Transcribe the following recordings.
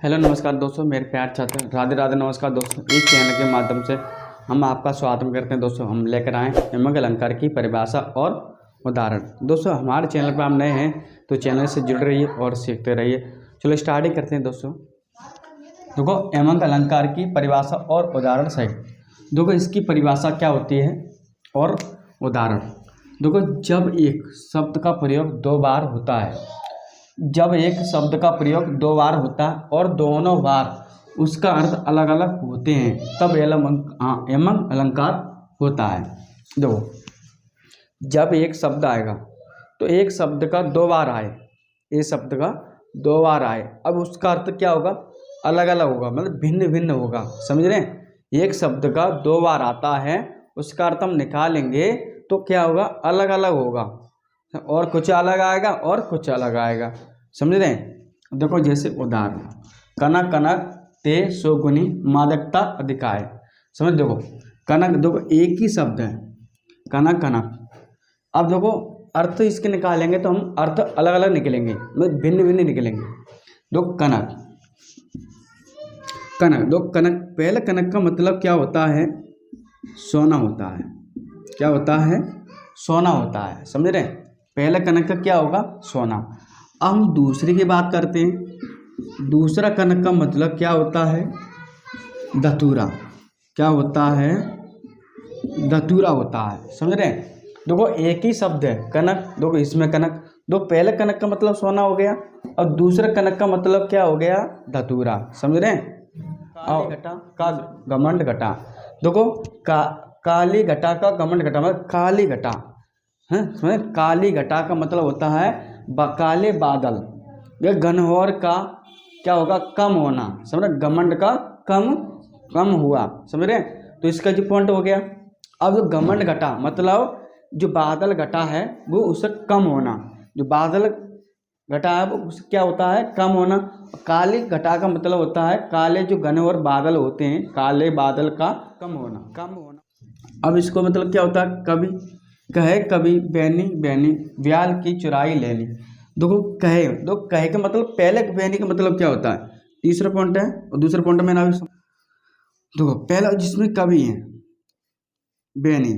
Hello नमस्कार दोस्तों, मेरे प्यार छात्र राधे राधे। नमस्कार दोस्तों, इस चैनल के माध्यम से हम आपका स्वागत करते हैं। दोस्तों हम लेकर आए यमक अलंकार की परिभाषा और उदाहरण। दोस्तों हमारे चैनल पर आप नए हैं तो चैनल से जुड़ रहिए और सीखते रहिए। चलो स्टार्टिंग करते हैं दोस्तों। देखो यमक अलंकार की परिभाषा और उदाहरण सही। देखो इसकी परिभाषा क्या होती है और उदाहरण। देखो जब एक शब्द का प्रयोग दो बार होता है, जब एक शब्द का प्रयोग दो बार होता है और दोनों बार उसका अर्थ अलग अलग होते हैं तब यमक अलंकार होता है। देखो जब एक शब्द आएगा तो एक शब्द का दो बार आए, एक शब्द का दो बार आए, अब उसका अर्थ क्या होगा? अलग अलग होगा, मतलब भिन्न भिन्न होगा। समझ रहे हैं? एक शब्द का दो बार आता है, उसका अर्थ हम निकालेंगे तो क्या होगा? अलग अलग होगा, और कुछ अलग आएगा और कुछ अलग आएगा। समझ रहे हैं? देखो जैसे उदाहरण, कनक कनक ते सोगुनी मादकता अधिकाय। समझ, देखो कनक, देखो एक ही शब्द है कनक कनक। अब देखो अर्थ इसके निकालेंगे तो हम अर्थ अलग अलग निकलेंगे, मतलब भिन्न भिन्न निकलेंगे। देखो कनक कनक, दो कनक, पहले कनक का मतलब क्या होता है? सोना होता है। क्या होता है? सोना होता है। समझ रहे हैं? पहले कनक का क्या होगा? सोना। अब हम दूसरे की बात करते हैं। दूसरा कनक का मतलब क्या होता है? धतूरा। क्या होता है? धतूरा होता है। समझ रहे हैं? देखो एक ही शब्द है कनक, देखो इसमें कनक, दो पहले कनक का मतलब सोना हो गया और दूसरे कनक का मतलब क्या हो गया? धतूरा। समझ रहे हैं? काली घटा का घमंड घटा। देखो काली घटा का घमंड घटा मतलब काली घटा है। समझ, काली घटा का मतलब होता है काले बादल। ये घनघोर का क्या होगा? कम होना। समझ रहे? घमंड का कम हुआ। समझ रहे? तो इसका जो पॉइंट हो गया। अब जो घमंड घटा मतलब जो बादल घटा है वो उससे कम होना, जो बादल घटा है वो उससे क्या होता है? कम होना। काली घटा का मतलब होता है काले जो घनघोर बादल होते हैं, काले बादल का कम होना। अब इसको मतलब क्या होता है? कभी कहे कभी बैनी बैनी ब्याल की चुराई लेनी। देखो कहे, दो कहे का मतलब पहले बैनी का मतलब क्या होता है? तीसरा पॉइंट है और दूसरा पॉइंट में ना भी देखो पहला जिसमें कभी है बैनी,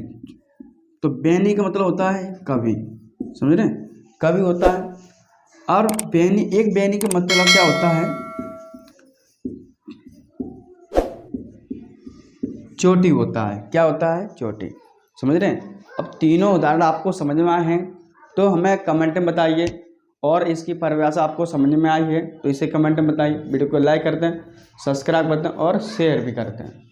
तो बैनी का मतलब होता है कभी। समझ रहे हैं? कभी होता है। और बैनी, एक बैनी का मतलब क्या होता है? चोटी होता है। क्या होता है? चोटी। समझ रहे हैं? अब तीनों उदाहरण आपको समझ में आए हैं तो हमें कमेंट में बताइए, और इसकी परिभाषा आपको समझ में आई है तो इसे कमेंट में बताइए। वीडियो को लाइक करते हैं, सब्सक्राइब करते हैं और शेयर भी करते हैं।